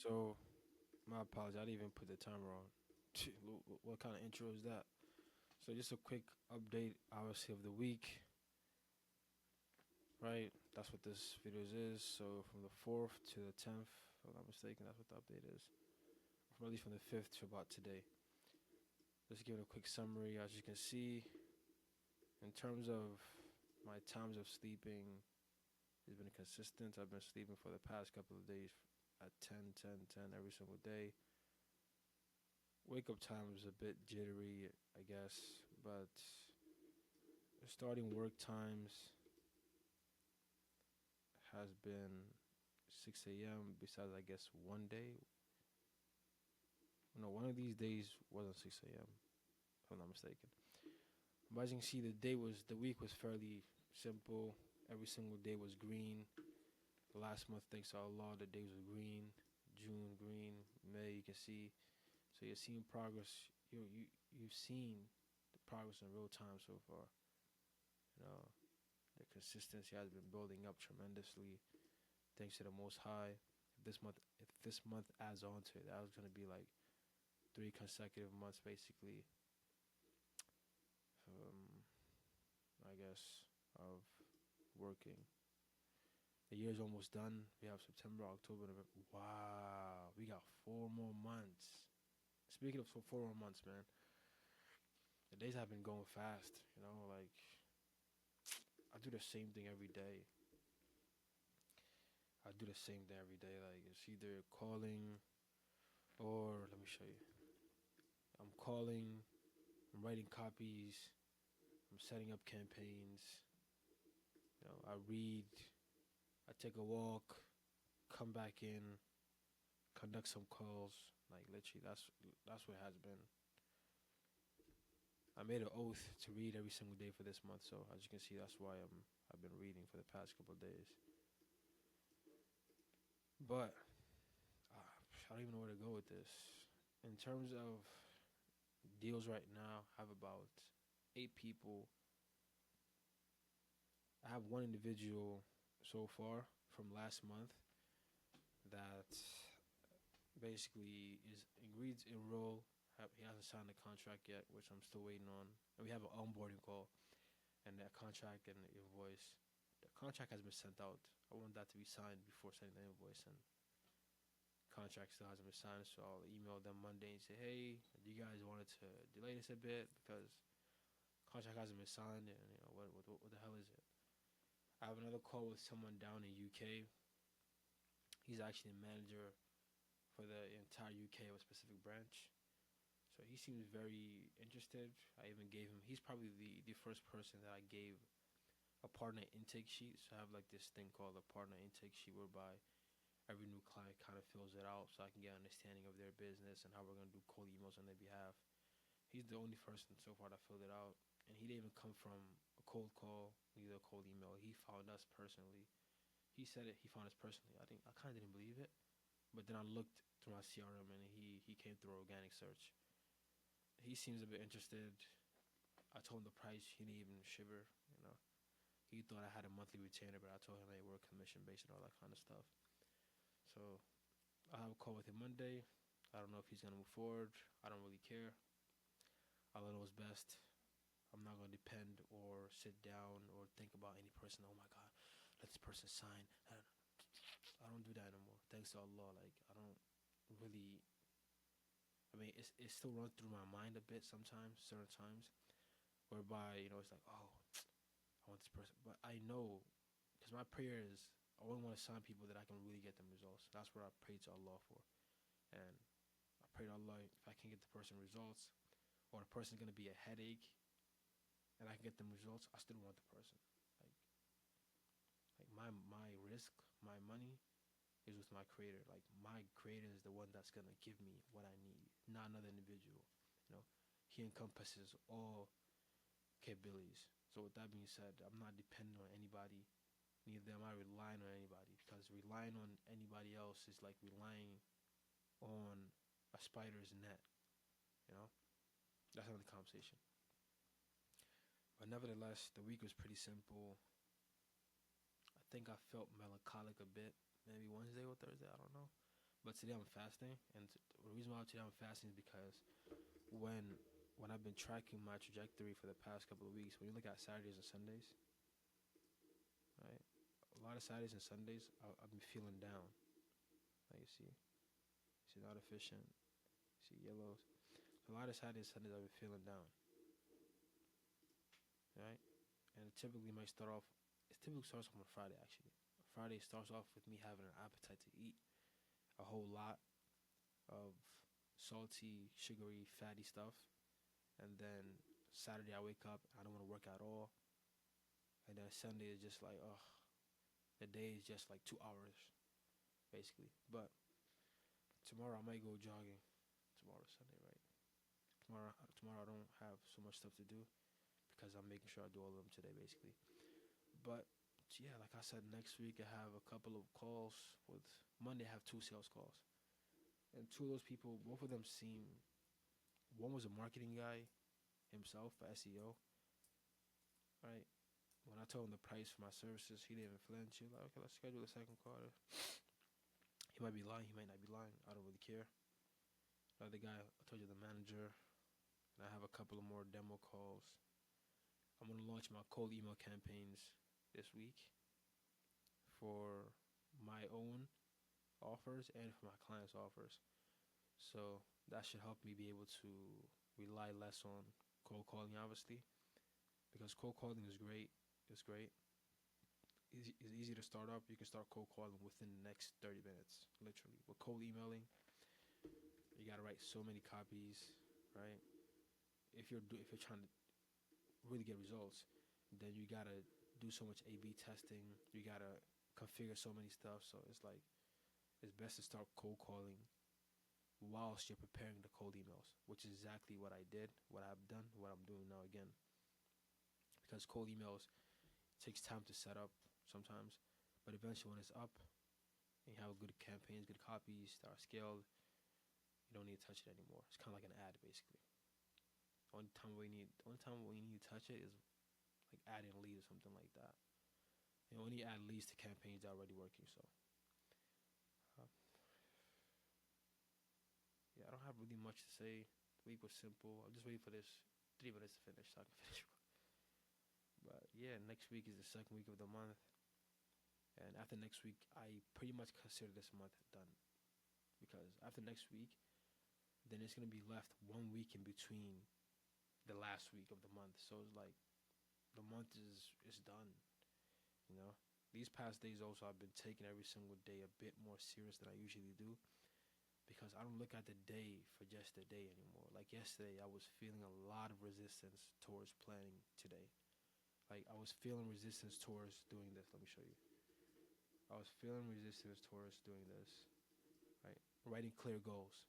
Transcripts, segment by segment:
So, my apologies. I didn't even put the timer on. What kind of intro is that? So, just a quick update, obviously, of the week, right? That's what this video is. So, from the 4th to the 10th, if I'm not mistaken, that's what the update is. Or at least from the 5th to about today. Just giving a quick summary. As you can see, in terms of my times of sleeping, it's been consistent. I've been sleeping for the past couple of days at 10, 10, 10 every single day. Wake up time is a bit jittery, I guess, but starting work times has been 6 a.m. Besides, I guess, one day. No, one of these days wasn't 6 a.m. If I'm not mistaken. But as you can see, the week was fairly simple. Every single day was green. Last month, thanks to Allah, the days were green. June green. May, you can see. So you're seeing progress. You've seen the progress in real time so far. You know, the consistency has been building up tremendously, thanks to the Most High. If this month adds on to it, that was gonna be like 3 consecutive months, basically. Um, I guess of working. The year's almost done. We have September, October, November. Wow, we got 4 more months. Speaking of 4 more months, man, the days have been going fast. Like I do the same thing every day. I do the same thing every day. Like it's either calling or let me show you. I'm calling. I'm writing copies. I'm setting up campaigns. I read. I take a walk. Come back in. Conduct some calls. Like literally, that's what it has been. I made an oath to read every single day for this month. So as you can see, that's why I've been reading for the past couple of days. But I don't even know where to go with this. In terms of deals right now, I have about 8 people. I have one individual so far from last month that basically is agreed to enroll. He hasn't signed the contract yet, which I'm still waiting on. And we have an onboarding call and that contract and the invoice. The contract has been sent out. I want that to be signed before sending the invoice, and contract still hasn't been signed. So I'll email them Monday and say, hey, do you guys wanted to delay this a bit because contract hasn't been signed, and what the hell is it? I have another call with someone down in UK. He's actually a manager for the entire UK of a specific branch. So he seems very interested. I even gave him, he's probably the first person that I gave a partner intake sheet. So I have like this thing called a partner intake sheet whereby every new client kind of fills it out so I can get an understanding of their business and how we're going to do cold emails on their behalf. He's the only person so far that filled it out. And he didn't even come from a cold call, neither a cold email. He found us personally. He said it, he found us personally. I kind of didn't believe it. But then I looked through my CRM and he came through organic search. He seems a bit interested. I told him the price. He didn't even shiver. He thought I had a monthly retainer, but I told him, hey, we're commission based and all that kind of stuff. So I'll have a call with him Monday. I don't know if he's going to move forward. I don't really care. I'll know what's best. I'm not going to depend or sit down or think about any person. Oh my God, let this person sign. I don't do that anymore. Thanks to Allah. Like, I don't really. I mean, it still runs through my mind a bit sometimes, certain times, whereby, it's like, oh, I want this person. But I know, because my prayer is, I only want to sign people that I can really get them results. That's what I pray to Allah for. And I pray to Allah, if I can get the person results, or the person's going to be a headache, and I can get them results, I still want the person. Like my risk, my money is with my creator. Like my creator is the one that's gonna give me what I need, not another individual. He encompasses all capabilities. So with that being said, I'm not dependent on anybody. Neither am I relying on anybody, because relying on anybody else is like relying on a spider's net. You know, that's another conversation. But nevertheless, the week was pretty simple. I think I felt melancholic a bit, maybe Wednesday or Thursday, I don't know. But today I'm fasting, and the reason why today I'm fasting is because when when I've been tracking my trajectory for the past couple of weeks, when you look at Saturdays and Sundays, right? A lot of Saturdays and Sundays, I've been feeling down. Like you see not efficient. You see yellows. So a lot of Saturdays and Sundays, I've been feeling down, right? And it typically might start off. It typically starts off on Friday actually. Friday starts off with me having an appetite to eat a whole lot of salty, sugary, fatty stuff, and then Saturday I wake up, I don't want to work at all, and then Sunday is just like, ugh, the day is just like 2 hours basically. But tomorrow I might go jogging. Tomorrow Sunday, right? Tomorrow I don't have so much stuff to do because I'm making sure I do all of them today basically. But yeah, like I said, next week I have a couple of calls. With Monday I have two sales calls, and two of those people, both of them seem. One was a marketing guy himself for SEO, right? When I told him the price for my services, he didn't even flinch. He was like, okay, let's schedule the second quarter. He might be lying, he might not be lying. I don't really care. The other guy, I told you, the manager, and I have a couple of more demo calls. I'm gonna launch my cold email campaigns this week for my own offers and for my clients' offers. So that should help me be able to rely less on cold calling, obviously, because cold calling is great. It's great. It's easy to start up. You can start cold calling within the next 30 minutes, literally. With cold emailing, you gotta write so many copies, right? If you're trying to really get results, then you gotta do so much A/B testing. You gotta configure so many stuff. So it's like it's best to start cold calling whilst you're preparing the cold emails, which is exactly what I did, what I've done, what I'm doing now again. Because cold emails takes time to set up sometimes, but eventually when it's up and you have good campaigns, good copies that are scaled, you don't need to touch it anymore. It's kind of like an ad, basically. Only time we need to touch it is like adding a lead or something like that. And only add leads to campaigns that are already working. So, uh, yeah, I don't have really much to say. The week was simple. I'm just waiting for this 3 minutes to finish so I can finish. But yeah, next week is the second week of the month. And after next week, I pretty much consider this month done. Because after next week, then it's going to be left 1 week in between the last week of the month. So it's like the month is done, you know? These past days also I've been taking every single day a bit more serious than I usually do because I don't look at the day for just the day anymore. Like yesterday, I was feeling a lot of resistance towards planning today. Like I was feeling resistance towards doing this. Let me show you. I was feeling resistance towards doing this, right? Writing clear goals.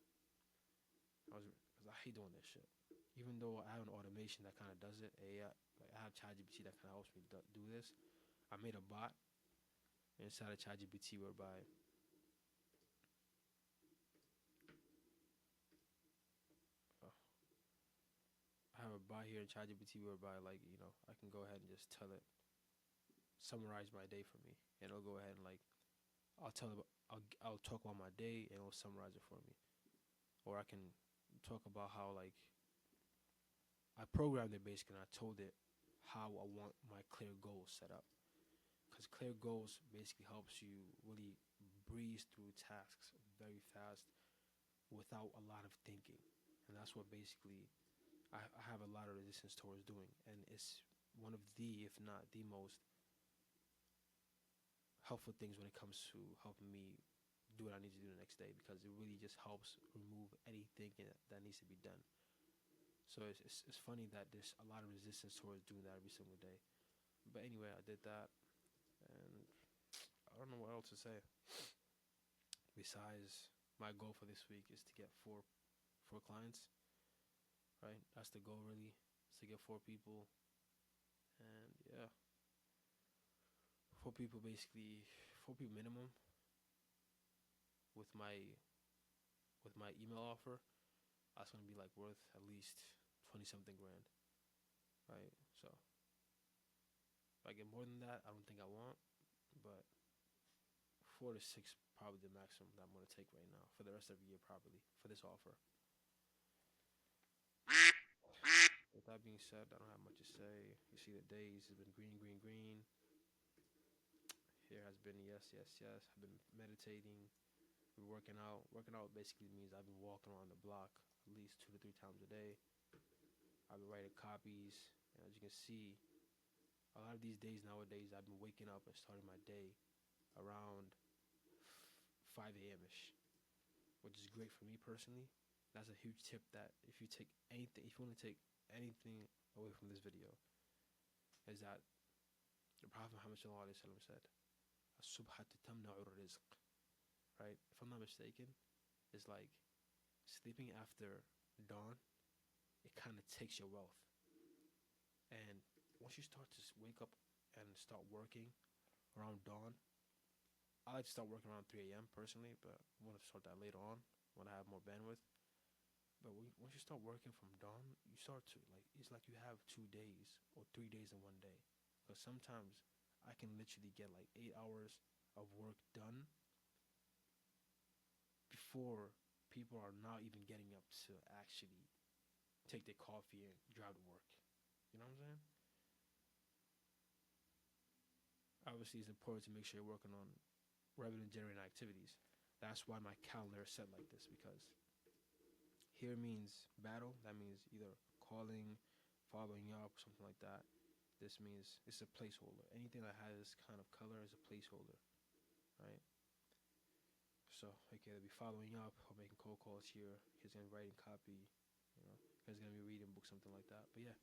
Because I hate doing this shit. Even though I have an automation that kind of does it, AI, like I have ChatGPT that kind of helps me do this. I made a bot inside of ChatGPT whereby uh, I have a bot here in ChatGPT whereby, like, I can go ahead and just tell it summarize my day for me, and it'll go ahead and like I'll talk about my day and it'll summarize it for me, or I can talk about how like I programmed it basically and I told it how I want my clear goals set up. Because clear goals basically helps you really breeze through tasks very fast without a lot of thinking. And that's what basically I have a lot of resistance towards doing. And it's one of the, if not the most helpful things when it comes to helping me do what I need to do the next day because it really just helps remove anything that needs to be done. So it's funny that there's a lot of resistance towards doing that every single day. But anyway, I did that, and I don't know what else to say. Besides, my goal for this week is to get four clients. Right, that's the goal really. Is to get four people, and yeah, four people basically, 4 people minimum. With my email offer, that's gonna be like worth at least 20 something grand. Right, so if I get more than that, I don't think I want, but 4 to 6, probably the maximum that I'm gonna take right now for the rest of the year, probably for this offer. With that being said, I don't have much to say. You see, the days has been green, green, green. Here has been yes, yes, yes. I've been meditating, been working out. Working out basically means I've been walking around the block at least 2 to 3 times a day. I've been writing copies. And as you can see, a lot of these days nowadays, I've been waking up and starting my day around 5 a.m. ish, which is great for me personally. That's a huge tip that if you take anything, if you want to take anything away from this video, is that the Prophet Muhammad said, "As-subhatu tamna'u rizq." Right? If I'm not mistaken, it's like sleeping after dawn. It kind of takes your wealth, and once you start to wake up and start working around dawn, I like to start working around 3 a.m. personally, but I want to start that later on when I have more bandwidth. But once you start working from dawn, you start to like it's like you have 2 days or 3 days in one day. Because sometimes I can literally get like 8 hours of work done before people are not even getting up to actually take their coffee and drive to work. You know what I'm saying? Obviously, it's important to make sure you're working on revenue generating activities. That's why my calendar is set like this because here means battle. That means either calling, following up, something like that. This means it's a placeholder. Anything that has this kind of color is a placeholder, right? So, okay, they'll be following up or making cold calls here. He's gonna be writing copy, you know. He's gonna be reading books, something like that. But yeah,